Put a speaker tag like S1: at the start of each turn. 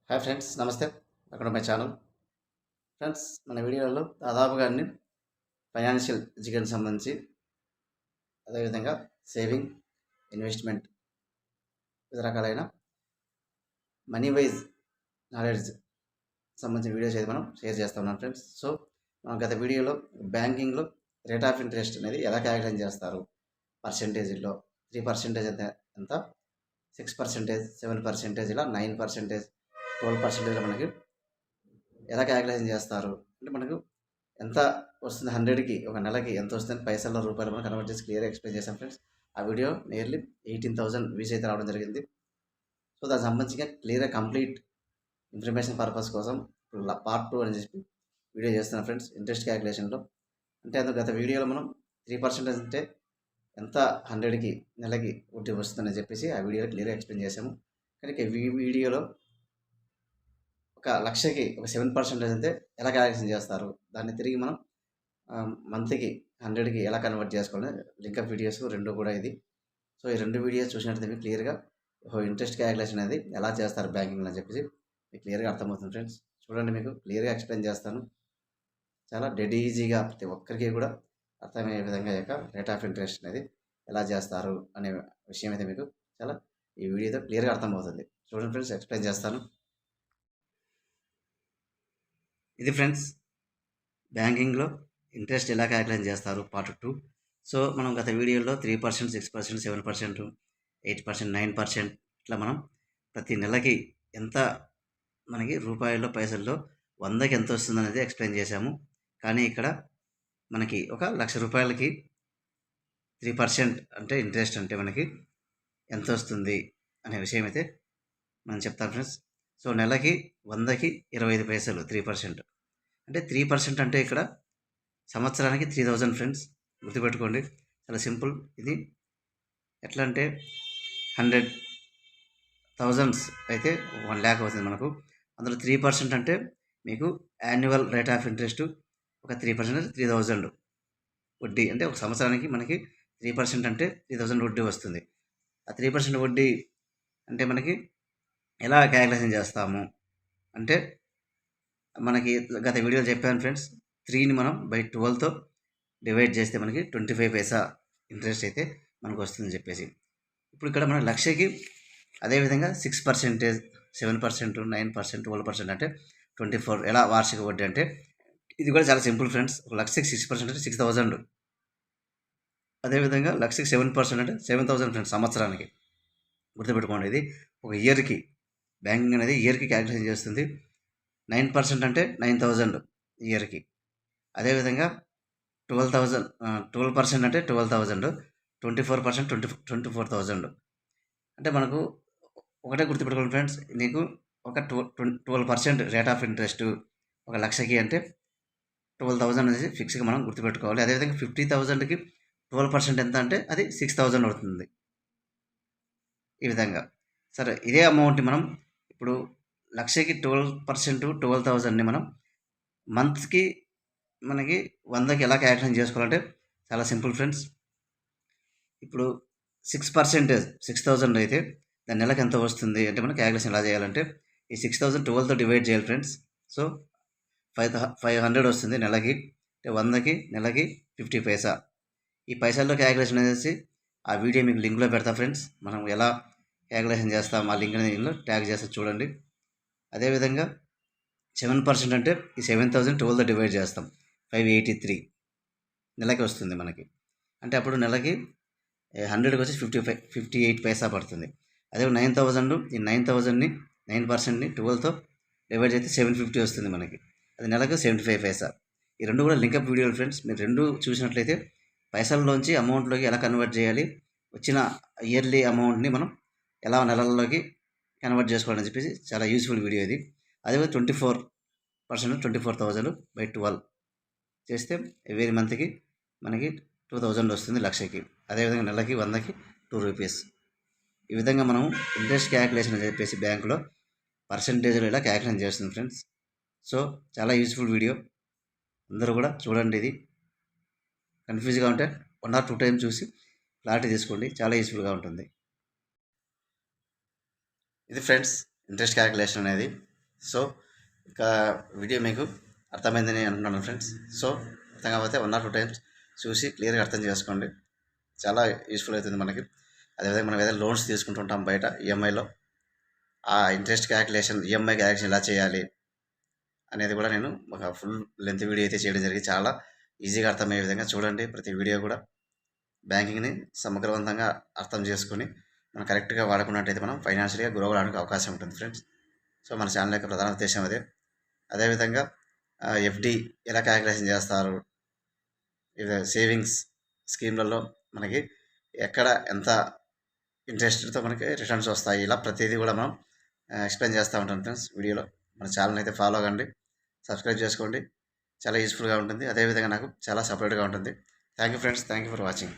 S1: Hi friends, నమస్తే. అక్కడ my channel. Friends, మన వీడియోలో దాదాపుగా అన్ని ఫైనాన్షియల్ ఎడ్యుకేషన్ సంబంధించి, అదేవిధంగా సేవింగ్, ఇన్వెస్ట్మెంట్, వివిధ రకాలైన మనీ వైజ్ నాలెడ్జ్ సంబంధించిన వీడియోస్ అయితే మనం షేర్ చేస్తూ ఉన్నాం ఫ్రెండ్స్. సో మనం గత వీడియోలో బ్యాంకింగ్లో రేట్ ఆఫ్ ఇంట్రెస్ట్ అనేది ఎలా క్యాలిక్యులేట్ చేస్తారు, పర్సెంటేజ్లో 3% అయితే ఎంత, 6%, 7%, ఇలా 9%, 12% మనకి ఎలా క్యాలిక్యులేషన్ చేస్తారు అంటే మనకు ఎంత వస్తుంది, 100కి ఒక నెలకి ఎంత వస్తుంది, పైసల్లో రూపాయలు మనం కన్వర్ట్ చేసి క్లియర్గా ఎక్స్ప్లెయిన్ చేశాం ఫ్రెండ్స్. ఆ వీడియో నియర్లీ 18,000 వ్యూస్ అయితే రావడం జరిగింది. సో దానికి సంబంధించిన క్లియర్గా కంప్లీట్ ఇన్ఫర్మేషన్ పర్పస్ కోసం ఇప్పుడు పార్ట్ 2 అని చెప్పి వీడియో చేస్తున్నాం ఫ్రెండ్స్. ఇంట్రెస్ట్ క్యాలిక్యులేషన్లో అంటే అందుకు గత వీడియోలో మనం 3% అంటే ఎంత 100కి నెలకి వడ్డీ వస్తుందని చెప్పేసి ఆ వీడియోలో క్లియర్గా ఎక్స్ప్లెయిన్ చేశాము. కానీ ఈ వీడియోలో ఒక లక్షకి ఒక 7% అయితే ఎలా క్యాలిక్యులేషన్ చేస్తారు, దాన్ని తిరిగి మనం మంత్కి 100కి ఎలా కన్వర్ట్ చేసుకోవాలి, లింకప్ వీడియోస్ రెండు కూడా ఇది. సో ఈ రెండు వీడియోస్ చూసినట్లయితే మీకు క్లియర్గా ఇంట్రెస్ట్ క్యాలిక్యులేషన్ అనేది ఎలా చేస్తారు బ్యాంకింగ్లో అని చెప్పేసి మీకు క్లియర్గా అర్థమవుతుంది ఫ్రెండ్స్. చూడండి, మీకు క్లియర్గా ఎక్స్ప్లెయిన్ చేస్తాను. చాలా డెడ్ ఈజీగా ప్రతి ఒక్కరికి కూడా అర్థమయ్యే విధంగా యొక్క రేట్ ఆఫ్ ఇంట్రెస్ట్ అనేది ఎలా చేస్తారు అనే విషయం అయితే మీకు చాలా ఈ వీడియోతో క్లియర్గా అర్థమవుతుంది. చూడండి ఫ్రెండ్స్, ఎక్స్ప్లెయిన్ చేస్తాను. ఇది ఫ్రెండ్స్, బ్యాంకింగ్లో ఇంట్రెస్ట్ ఎలా క్యాలిక్యులేట్ చేస్తారు పార్ట్ 2. సో మనం గత వీడియోలో 3%, 6%, 7%, 8%, 9% ఇట్లా మనం ప్రతి నెలకి ఎంత మనకి రూపాయల్లో పైసల్లో 100కి ఎంత వస్తుంది అనేది ఎక్స్ప్లెయిన్ చేశాము. కానీ ఇక్కడ మనకి ఒక 1,00,000 రూపాయలకి 3% అంటే ఇంట్రెస్ట్ అంటే మనకి ఎంత వస్తుంది అనే విషయం అయితే మనం చెప్తాం ఫ్రెండ్స్. సో నెలకి 100కి 25 పైసలు 3%. అంటే 3% అంటే ఇక్కడ సంవత్సరానికి 3,000 ఫ్రెండ్స్, గుర్తుపెట్టుకోండి. చాలా సింపుల్. ఇది ఎట్లా అంటే 100,000 అయితే 1,00,000 అవుతుంది మనకు. అందులో 3% అంటే మీకు యాన్యువల్ రేట్ ఆఫ్ ఇంట్రెస్ట్ ఒక 3% 3,000 వడ్డీ. అంటే ఒక సంవత్సరానికి మనకి 3% అంటే 3,000 వడ్డీ వస్తుంది. ఆ 3% వడ్డీ అంటే మనకి ఎలా క్యాలిక్యులేషన్ చేస్తాము అంటే మనకి గత వీడియోలో చెప్పాను ఫ్రెండ్స్, 3ని మనం బై 12తో డివైడ్ చేస్తే మనకి 25 పైసా ఇంట్రెస్ట్ అయితే మనకు వస్తుందని చెప్పేసి. ఇప్పుడు ఇక్కడ మన లక్షకి అదేవిధంగా 6%, 7%, 9%, 12% అంటే 24 ఎలా వార్షిక వడ్డీ అంటే ఇది కూడా చాలా సింపుల్ ఫ్రెండ్స్. ఒక లక్షకి 6% అంటే 6,000. అదేవిధంగా లక్షకి 7% అంటే 7,000 ఫ్రెండ్స్ సంవత్సరానికి. గుర్తుపెట్టుకోండి, ఇది ఒక ఇయర్కి బ్యాంకింగ్ అనేది ఇయర్కి క్యాలిక్యులేషన్ చేస్తుంది. 9% అంటే 9,000 ఇయర్కి. అదేవిధంగా 12% అంటే 12,000, 24% 24,000. అంటే మనకు ఒకటే గుర్తుపెట్టుకోండి ఫ్రెండ్స్, నీకు ఒక 12% రేట్ ఆఫ్ ఇంట్రెస్ట్ ఒక లక్షకి అంటే 12,000 అనేది ఫిక్స్గా మనం గుర్తుపెట్టుకోవాలి. అదేవిధంగా 50,000కి 12% ఎంత అంటే అది 6,000 అవుతుంది. ఈ విధంగా సరే, ఇదే అమౌంట్ని మనం ఇప్పుడు లక్షకి 12% 12,000ని మనం మంత్కి మనకి 100కి ఎలా క్యాలిక్యులేషన్ చేసుకోవాలంటే చాలా సింపుల్ ఫ్రెండ్స్. ఇప్పుడు 6% 6,000 అయితే దాని నెలకు ఎంత వస్తుంది అంటే మనం క్యాలిక్యులేషన్ ఎలా చేయాలంటే ఈ 6,000 12తో డివైడ్ చేయాలి ఫ్రెండ్స్. సో 500 వస్తుంది నెలకి. అంటే 100కి నెలకి 50 పైసా. ఈ పైసల్లో క్యాలిక్యులేషన్ అనేసి ఆ వీడియో మీకు లింక్లో పెడతా ఫ్రెండ్స్. మనం ఎలా క్యాలిక్యులేషన్ చేస్తాం ఆ లింక్ అనేది ట్యాగ్ చేస్తే చూడండి. అదేవిధంగా 7% అంటే ఈ 7,000 12తో డివైడ్ చేస్తాం, 583 నెలకి వస్తుంది మనకి. అంటే అప్పుడు నెలకి 100కి వచ్చి 58 పైసా పడుతుంది. అదే 9,000 ఈ 9,000ని 9%ని 12తో డివైడ్ చేస్తే 750 వస్తుంది మనకి. అది నెలకు 75 పైసా. ఈ రెండు కూడా లింకప్ వీడియోలు ఫ్రెండ్స్. మీరు రెండు చూసినట్లయితే పైసల్లోంచి అమౌంట్లోకి ఎలా కన్వర్ట్ చేయాలి, వచ్చిన ఇయర్లీ అమౌంట్ని మనం ఎలా నెలల్లోకి కన్వర్ట్ చేసుకోవాలని చెప్పేసి చాలా యూస్ఫుల్ వీడియో ఇది. అదే 24% 24,000 బై 12 చేస్తే every మంత్కి మనకి 2,000 వస్తుంది లక్షకి. అదేవిధంగా నెలకి 100కి 2 రూపీస్. ఈ విధంగా మనం ఇంట్రెస్ట్ క్యాలిక్యులేషన్ అని చెప్పేసి బ్యాంకులో పర్సంటేజ్లో ఇలా క్యాలిక్యులేషన్ చేస్తుంది ఫ్రెండ్స్. సో చాలా యూస్ఫుల్ వీడియో, అందరూ కూడా చూడండి. ఇది కన్ఫ్యూజ్గా ఉంటే 1 or 2 టైమ్స్ చూసి క్లారిటీ తీసుకోండి, చాలా యూస్ఫుల్గా ఉంటుంది. ఇది ఫ్రెండ్స్ ఇంట్రెస్ట్ క్యాలిక్యులేషన్ అనేది. సో ఇక వీడియో మీకు అర్థమైందని అనుకున్నాను ఫ్రెండ్స్. సో అర్థం కాకపోతే 1 or 2 టైమ్స్ చూసి క్లియర్గా అర్థం చేసుకోండి. చాలా యూస్ఫుల్ అవుతుంది మనకి. అదేవిధంగా మనం ఏదైనా లోన్స్ తీసుకుంటుంటాం బయట ఈఎంఐలో, ఆ ఇంట్రెస్ట్ క్యాలిక్యులేషన్, ఈఎంఐ క్యాలిక్యులేషన్ ఎలా చేయాలి అనేది కూడా నేను ఒక ఫుల్ లెంత్ వీడియో అయితే చేయడం జరిగింది. చాలా ఈజీగా అర్థమయ్యే విధంగా చూడండి. ప్రతి వీడియో కూడా బ్యాంకింగ్ని సమగ్రవంతంగా అర్థం చేసుకొని మనం కరెక్ట్గా వాడుకున్నట్టయితే మనం ఫైనాన్షియల్గా గ్రో అవ్వడానికి అవకాశం ఉంటుంది ఫ్రెండ్స్. సో మన ఛానల్ యొక్క ప్రధాన ఉద్దేశం అదే. అదేవిధంగా ఎఫ్డి ఎలా క్యాలిక్యులేషన్ చేస్తారు, ఇది సేవింగ్స్ స్కీమ్లలో మనకి ఎక్కడ ఎంత ఇంట్రెస్ట్తో మనకి రిటర్న్స్ వస్తాయి, ఇలా ప్రతిదీ కూడా మనం ఎక్స్ప్లెయిన్ చేస్తూ ఉంటాం ఫ్రెండ్స్ వీడియోలో. మన ఛానల్ అయితే ఫాలో అవ్వండి, సబ్స్క్రైబ్ చేసుకోండి. చాలా యూస్ఫుల్గా ఉంటుంది. అదేవిధంగా నాకు చాలా సపోర్ట్గా ఉంటుంది. Thank you friends, thank you for watching.